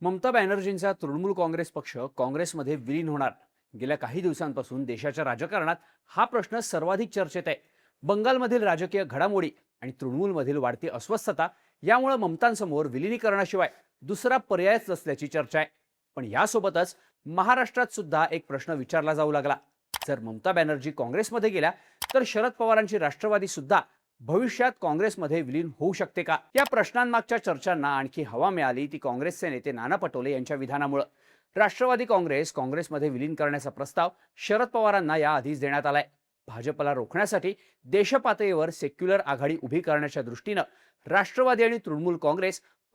ममता बॅनर्जींचा तृणमूल काँग्रेस पक्ष काँग्रेसमध्ये विलीन होणार. गेल्या काही दिवसांपासून देशाच्या राजकारणात हा प्रश्न सर्वाधिक चर्चेत आहे. बंगालमधील राजकीय घडामोडी आणि तृणमूलमधील वाढती अस्वस्थता यामुळे ममतांसमोर विलिनीकरणाशिवाय दुसरा पर्यायच नसल्याची चर्चा आहे. पण यासोबतच महाराष्ट्रात सुद्धा एक प्रश्न विचारला जाऊ लागला. जर ममता बॅनर्जी काँग्रेसमध्ये गेल्या तर शरद पवारांची राष्ट्रवादी सुद्धा भविष्यात काँग्रेसमध्ये विलीन होऊ शकते का? या प्रश्नांमागच्या चर्चांना आणखी हवा मिळाली ती काँग्रेसचे नेते नाना पटोले यांच्या विधानामुळे. राष्ट्रवादी काँग्रेसमध्ये विलीन करण्याचा प्रस्ताव शरद पवारांना याआधीच देण्यात आलाय. भाजपला रोखण्यासाठी देशपातळीवर सेक्युलर आघाडी उभी करण्याच्या दृष्टीनं राष्ट्रवादी आणि तृणमूल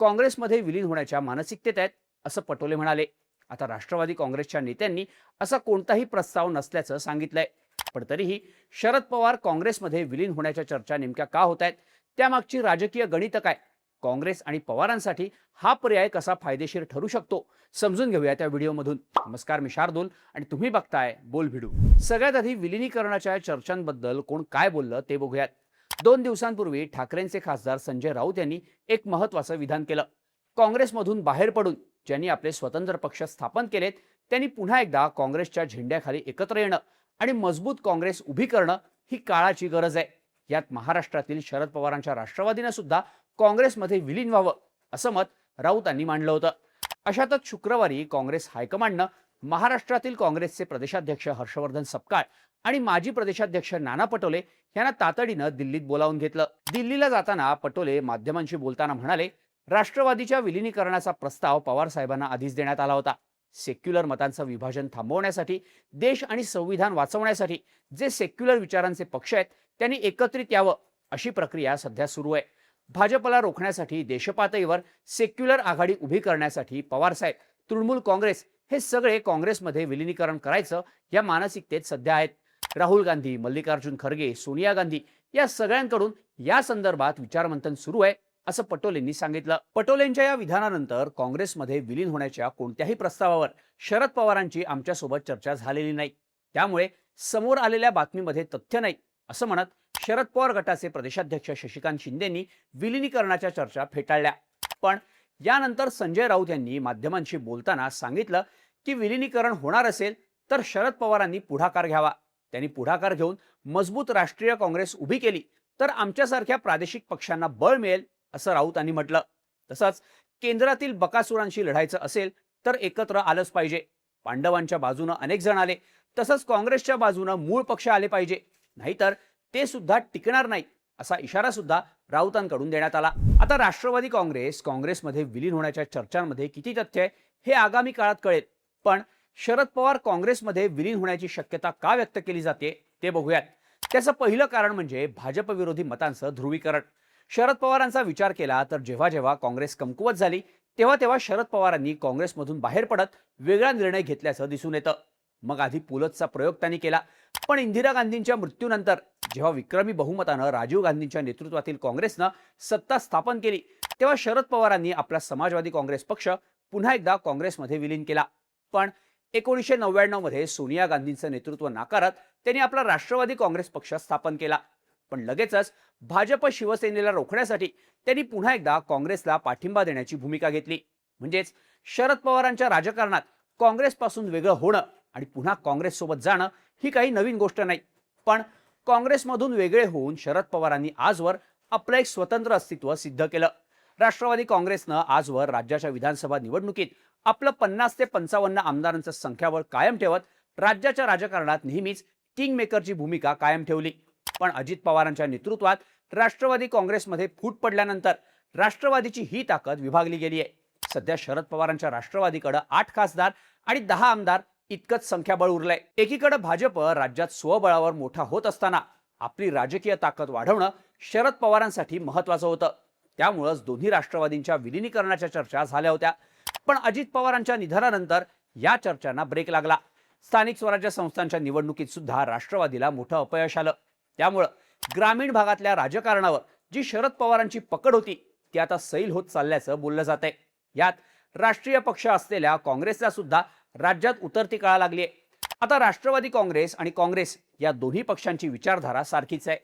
काँग्रेसमध्ये विलीन होण्याच्या मानसिकतेत आहेत, असं पटोले म्हणाले. आता राष्ट्रवादी काँग्रेसच्या नेत्यांनी असा कोणताही प्रस्ताव नसल्याचं सांगितलंय. पण तरीही शरद पवार काँग्रेसमध्ये विलीन होण्याच्या चर्चा नेमक्या का होत आहेत, त्यामागची राजकीय गणित काय, काँग्रेस आणि पवारांसाठी हा पर्याय कसा फायदेशीर ठरू शकतो, समजून घेऊया त्या व्हिडिओमधून. नमस्कार, मी शार्दूल आणि तुम्ही बघताय बोल व्हिडिओ. सगळ्यात आधी विलिनीकरणाच्या चर्चांबद्दल कोण काय बोललं ते बघूयात. 2 दिवसांपूर्वी ठाकरेंचे खासदार संजय राऊत यांनी एक महत्त्वाचं विधान केलं. काँग्रेसमधून बाहेर पडून ज्यांनी आपले स्वतंत्र पक्ष स्थापन केलेत त्यांनी पुन्हा एकदा काँग्रेसच्या झेंड्याखाली एकत्र येणं आणि मजबूत काँग्रेस उभी करणं ही काळाची गरज आहे. यात महाराष्ट्रातील शरद पवारांच्या राष्ट्रवादीनं सुद्धा काँग्रेसमध्ये विलीन व्हावं असं मत राऊतांनी मांडलं होतं. अशातच शुक्रवारी काँग्रेस हायकमांडनं महाराष्ट्रातील काँग्रेसचे प्रदेशाध्यक्ष हर्षवर्धन सपकाळ आणि माजी प्रदेशाध्यक्ष नाना पटोले यांना तातडीनं दिल्लीत बोलावून घेतलं. दिल्लीला जाताना पटोले माध्यमांशी बोलताना म्हणाले, राष्ट्रवादीच्या विलिनीकरणाचा प्रस्ताव पवार साहेबांना आधीच देण्यात आला होता. सेक्युलर मतांचं विभाजन थांबवण्यासाठी, देश आणि संविधान वाचवण्यासाठी जे सेक्युलर विचारांचे पक्ष आहेत त्यांनी एकत्रित यावं अशी प्रक्रिया सध्या सुरू आहे. भाजपला रोखण्यासाठी देशपातळीवर सेक्युलर आघाडी उभी करण्यासाठी पवारसाहेब, तृणमूल काँग्रेस हे सगळे काँग्रेसमध्ये विलिनीकरण करायचं या मानसिकतेत सध्या आहेत. राहुल गांधी, मल्लिकार्जुन खरगे, सोनिया गांधी या सगळ्यांकडून या संदर्भात विचारमंथन सुरू आहे असं पटोलेंनी सांगितलं. पटोलेंच्या या विधानानंतर काँग्रेसमध्ये विलीन होण्याच्या कोणत्याही प्रस्तावावर शरद पवारांची आमच्यासोबत चर्चा झालेली नाही, त्यामुळे समोर आलेल्या बातमीमध्ये तथ्य नाही असं म्हणत शरद पवार गटाचे प्रदेशाध्यक्ष शशिकांत शिंदेंनी विलिनीकरणाच्या चर्चा फेटाळल्या. पण यानंतर संजय राऊत यांनी माध्यमांशी बोलताना सांगितलं की विलिनीकरण होणार असेल तर शरद पवारांनी पुढाकार घ्यावा. त्यांनी पुढाकार घेऊन मजबूत राष्ट्रीय काँग्रेस उभी केली तर आमच्यासारख्या प्रादेशिक पक्षांना बळ मिळेल असं राऊतांनी म्हटलं. तसंच केंद्रातील बकासुरांशी लढायचं असेल तर एकत्र आलंच पाहिजे. पांडवांच्या बाजूनं अनेक जण आले, तसंच काँग्रेसच्या बाजूनं मूळ पक्ष आले पाहिजे, नाहीतर ते सुद्धा टिकणार नाही असा इशारा सुद्धा राऊतांकडून देण्यात आला. आता राष्ट्रवादी काँग्रेसमध्ये विलीन होण्याच्या चर्चांमध्ये किती तथ्य आहे हे आगामी काळात कळेल. पण शरद पवार काँग्रेसमध्ये विलीन होण्याची शक्यता का व्यक्त केली जाते ते बघूयात. त्याचं पहिलं कारण म्हणजे भाजप विरोधी मतांचं ध्रुवीकरण. शरद पवारांचा विचार केला तर जेव्हा जेव्हा काँग्रेस कमकुवत झाली तेव्हा शरद पवारांनी काँग्रेसमधून बाहेर पडत वेगळा निर्णय घेतल्याचं दिसून येतं. मग आधी पुलतचा प्रयोग त्यांनी केला, पण इंदिरा गांधींच्या मृत्यूनंतर जेव्हा विक्रमी बहुमतानं राजीव गांधींच्या नेतृत्वातील काँग्रेसनं सत्ता स्थापन केली तेव्हा शरद पवारांनी आपला समाजवादी काँग्रेस पक्ष पुन्हा एकदा काँग्रेसमध्ये विलीन केला. पण 1999 मध्ये सोनिया गांधींचं नेतृत्व नाकारत त्यांनी आपला राष्ट्रवादी काँग्रेस पक्ष स्थापन केला. पण लगेचच भाजप शिवसेनेला रोखण्यासाठी त्यांनी पुन्हा एकदा काँग्रेसला पाठिंबा देण्याची भूमिका घेतली. म्हणजेच शरद पवारांच्या राजकारणात काँग्रेसपासून वेगळं होणं आणि पुन्हा काँग्रेससोबत जाणं ही काही नवीन गोष्ट नाही. पण काँग्रेसमधून वेगळे होऊन शरद पवारांनी आजवर आपलं एक स्वतंत्र अस्तित्व सिद्ध केलं. राष्ट्रवादी काँग्रेसनं आजवर राज्याच्या विधानसभा निवडणुकीत आपलं 50 ते 55 आमदारांचं संख्याबळ कायम ठेवत राज्याच्या राजकारणात नेहमीच किंगमेकरची भूमिका कायम ठेवली. पण अजित पवारांच्या नेतृत्वात राष्ट्रवादी काँग्रेसमध्ये फूट पडल्यानंतर राष्ट्रवादीची ही ताकद विभागली गेली आहे. सध्या शरद पवारांच्या राष्ट्रवादीकडे 8 खासदार आणि 10 आमदार इतकंच संख्याबळ उरलंय. एकीकडे भाजप राज्यात स्वबळावर मोठा होत असताना आपली राजकीय ताकद वाढवणं शरद पवारांसाठी महत्वाचं होतं. त्यामुळेच दोन्ही राष्ट्रवादींच्या विलिनीकरणाच्या चर्चा झाल्या होत्या. पण अजित पवारांच्या निधनानंतर या चर्चांना ब्रेक लागला. स्थानिक स्वराज्य संस्थांच्या निवडणुकीत सुद्धा राष्ट्रवादीला मोठं अपयश आलं. त्यामुळं ग्रामीण भागातल्या राजकारणावर जी शरद पवारांची पकड होती ती आता सैल होत चालल्याचं बोललं जात आहे. यात राष्ट्रीय पक्ष असलेल्या काँग्रेसला सुद्धा राज्यात उतरती कळा लागली आहे. आता राष्ट्रवादी काँग्रेस आणि काँग्रेस या दोन्ही पक्षांची विचारधारा सारखीच आहे.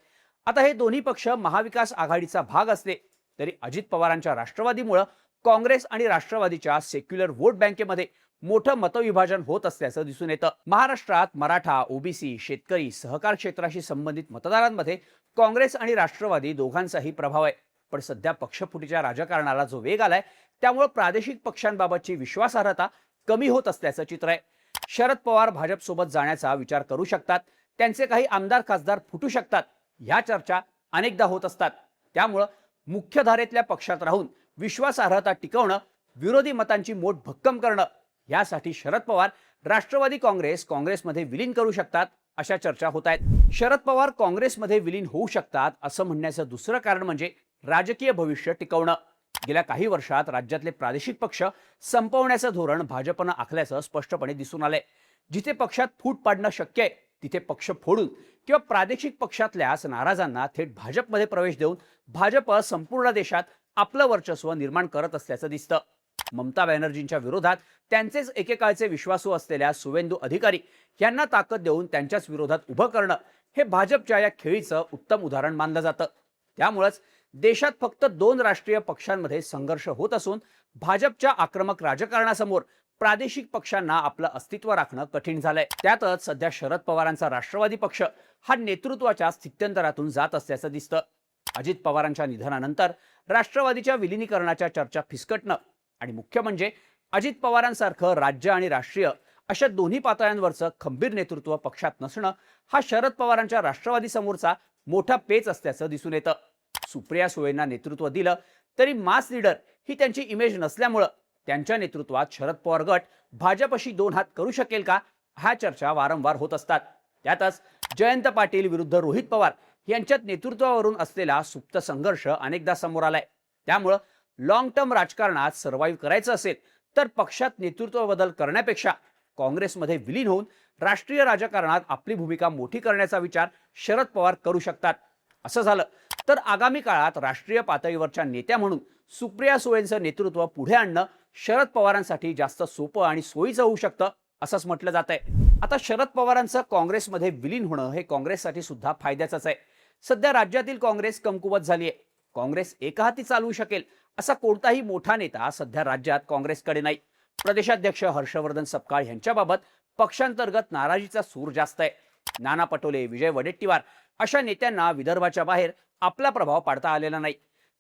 आता हे दोन्ही पक्ष महाविकास आघाडीचा भाग असले तरी अजित पवारांच्या राष्ट्रवादीमुळे काँग्रेस आणि राष्ट्रवादीच्या सेक्युलर वोट बँकेमध्ये मोठं मतविभाजन होत असल्याचं दिसून येतं. महाराष्ट्रात मराठा, ओबीसी, शेतकरी, सहकार क्षेत्राशी संबंधित मतदारांमध्ये काँग्रेस आणि राष्ट्रवादी दोघांचाही प्रभाव आहे. पण सध्या पक्षफुटीच्या राजकारणाला जो वेग आलाय त्यामुळे प्रादेशिक पक्षांबाबतची विश्वासार्हता कमी होत असल्याचं चित्र आहे. शरद पवार भाजपसोबत जाण्याचा विचार करू शकतात, त्यांचे काही आमदार खासदार फुटू शकतात, ह्या चर्चा अनेकदा होत असतात. त्यामुळं मुख्यधारेतल्या पक्षात राहून विश्वासार्हता टिकवणं, विरोधी मतांची मोठ भक्कम करणं, यासाठी शरद पवार राष्ट्रवादी काँग्रेसमध्ये विलीन करू शकतात अशा चर्चा होत आहेत. शरद पवार काँग्रेसमध्ये विलीन होऊ शकतात असं म्हणण्याचं दुसरं कारण म्हणजे राजकीय भविष्य टिकवणं. गेल्या काही वर्षात राज्यातले प्रादेशिक पक्ष संपवण्याचं धोरण भाजपनं आखल्याचं स्पष्टपणे दिसून आलंय. जिथे पक्षात फूट पाडणं शक्य आहे तिथे पक्ष फोडून किंवा प्रादेशिक पक्षातल्याच नाराजांना थेट भाजपमध्ये प्रवेश देऊन भाजप संपूर्ण देशात आपलं वर्चस्व निर्माण करत असल्याचं दिसतं. ममता बॅनर्जींच्या विरोधात त्यांचेच एकेकाळचे विश्वासू असलेल्या सुवेंदू अधिकारी यांना ताकद देऊन त्यांच्याच विरोधात उभं करणं हे भाजपच्या या खेळीचं उत्तम उदाहरण मानलं जातं. त्यामुळेच देशात फक्त 2 राष्ट्रीय पक्षांमध्ये संघर्ष होत असून भाजपच्या आक्रमक राजकारणासमोर प्रादेशिक पक्षांना आपलं अस्तित्व राखणं कठीण झालंय. त्यातच सध्या शरद पवारांचा राष्ट्रवादी पक्ष हा नेतृत्वाच्या स्थित्यंतरातून जात असल्याचं दिसतं. अजित पवारांच्या निधनानंतर राष्ट्रवादीच्या विलिनीकरणाच्या चर्चा फिसकटणं आणि मुख्य म्हणजे अजित पवारांसारखं राज्य आणि राष्ट्रीय अशा दोन्ही पातळ्यांवरचं खंबीर नेतृत्व पक्षात नसणं हा शरद पवारांच्या राष्ट्रवादी समोरचा मोठा पेच असल्याचं दिसून येतं. सुप्रिया सुळेंना नेतृत्व दिलं तरी मास लीडर ही त्यांची इमेज नसल्यामुळं त्यांच्या नेतृत्वात शरद पवार गट भाजपशी 2 हात करू शकेल का, ह्या चर्चा वारंवार होत असतात. त्यातच जयंत पाटील विरुद्ध रोहित पवार यांच्यात नेतृत्वावरून असलेला सुप्त संघर्ष अनेकदा समोर आलाय. त्यामुळं लॉंग टर्म राजकारणात सर्व्हाइव्ह करायचं असेल तर पक्षात नेतृत्व बदल करण्यापेक्षा काँग्रेसमध्ये विलीन होऊन राष्ट्रीय राजकारणात आपली भूमिका मोठी करण्याचा विचार शरद पवार करू शकतात. असं झालं तर आगामी काळात राष्ट्रीय पातळीवरच्या नेत्या म्हणून सुप्रिया सुळेंचं नेतृत्व पुढे आणणं शरद पवारांसाठी जास्त सोपं आणि सोयीचं होऊ शकतं असंच म्हटलं जात आहे. आता शरद पवारांचं काँग्रेसमध्ये विलीन होणं हे काँग्रेससाठी सुद्धा फायद्याचंच आहे. सध्या राज्यातील काँग्रेस कमकुवत झाली आहे. काँग्रेस एकहाती चालवू शकेल असा कोणताही मोठा नेता सध्या राज्यात काँग्रेसकडे नाही. प्रदेशाध्यक्ष हर्षवर्धन सपकाळ यांच्याबाबत पक्षांतर्गत नाराजीचा सूर जास्त आहे. नाना पटोले, विजय वडेट्टीवार अशा नेत्यांना विदर्भाच्या बाहेर आपला प्रभाव पाडता आलेला नाही.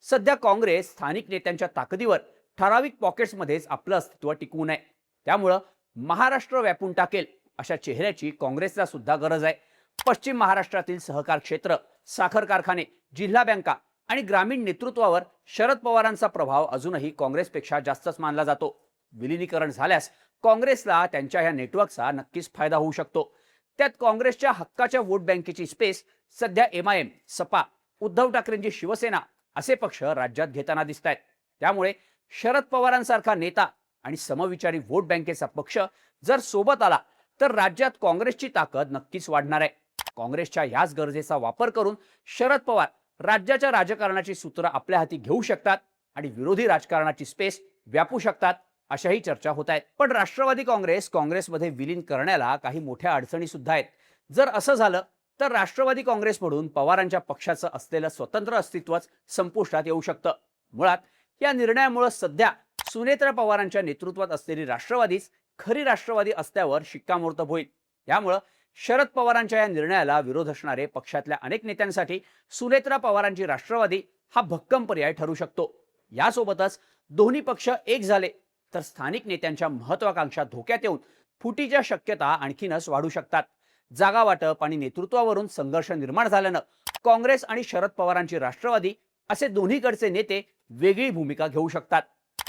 सध्या काँग्रेस स्थानिक नेत्यांच्या ताकदीवर ठराविक पॉकेट्समध्येच आपलं अस्तित्व टिकवून आहे. त्यामुळं महाराष्ट्र व्यापून टाकेल अशा चेहऱ्याची काँग्रेसला सुद्धा गरज आहे. पश्चिम महाराष्ट्रातील सहकार क्षेत्र, साखर कारखाने, जिल्हा बँका आणि ग्रामीण नेतृत्वावर शरद पवारांचा प्रभाव अजूनही काँग्रेसपेक्षा जास्तच मानला जातो. विलिनीकरण झाल्यास काँग्रेसला त्यांच्या या नेटवर्कचा नक्कीच फायदा होऊ शकतो. त्यात काँग्रेसच्या हक्काच्या वोट बँकेची स्पेस सध्या MIM, सपा, उद्धव ठाकरेंची शिवसेना असे पक्ष राज्यात घेताना दिसत आहेत. त्यामुळे शरद पवारांसारखा नेता आणि समविचारी वोट बँकेचा पक्ष जर सोबत आला तर राज्यात काँग्रेसची ताकद नक्कीच वाढणार आहे. काँग्रेसच्या याच गरजेचा वापर करून शरद पवार राज्याच्या राजकारणाची सूत्र आपल्या हाती घेऊ शकतात आणि विरोधी राजकारणाची स्पेस व्यापू शकतात अशाही चर्चा होत आहेत. पण राष्ट्रवादी काँग्रेसमध्ये विलीन करण्याला काही मोठ्या अडचणी सुद्धा आहेत. जर असं झालं तर राष्ट्रवादी काँग्रेसमधून पवारांच्या पक्षाचं असलेलं स्वतंत्र अस्तित्वच संपुष्टात येऊ शकतं. मुळात या निर्णयामुळे सध्या सुनेत्रा पवारांच्या नेतृत्वात असलेली राष्ट्रवादीच खरी राष्ट्रवादी असल्यावर शिक्कामोर्तब होईल. त्यामुळे शरद पवारांच्या या निर्णयाला विरोध असणारे पक्षातल्या अनेक नेत्यांसाठी सुनेत्रा पवारांची राष्ट्रवादी हा भक्कम पर्याय ठरू शकतो. यासोबतच दोन्ही पक्ष एक झाले तर स्थानिक नेत्यांच्या महत्वाकांक्षा धोक्यात येऊन फुटीच्या शक्यता आणखीनच वाढू शकतात. जागा वाटप आणि नेतृत्वावरून संघर्ष निर्माण झाल्यानं काँग्रेस आणि शरद पवारांची राष्ट्रवादी असे दोन्हीकडचे नेते वेगळी भूमिका घेऊ शकतात.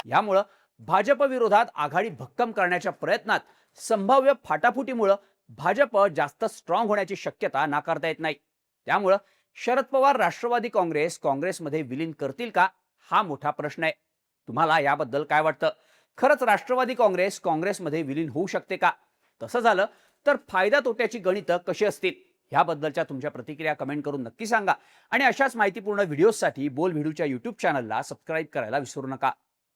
यामुळे भाजप विरोधात आघाडी भक्कम करण्याच्या प्रयत्नात संभाव्य फाटाफुटीमुळे भाजप जास्त स्ट्रॉंग होण्याची शक्यता नाकारता येत नाही. त्यामुळे शरद पवार राष्ट्रवादी काँग्रेसमध्ये विलीन करतील का, हा मोठा प्रश्न आहे. तुम्हाला याबद्दल काय वाटतं? खरंच राष्ट्रवादी काँग्रेसमध्ये विलीन होऊ शकते का? तसं झालं तर फायदा तोट्याची गणितं कशी असतील ह्याबद्दलच्या तुमच्या प्रतिक्रिया कमेंट करून नक्की सांगा आणि अशाच माहितीपूर्ण व्हिडिओसाठी बोल व्हिडिओच्या YouTube चॅनलला सबस्क्राईब करायला विसरू नका.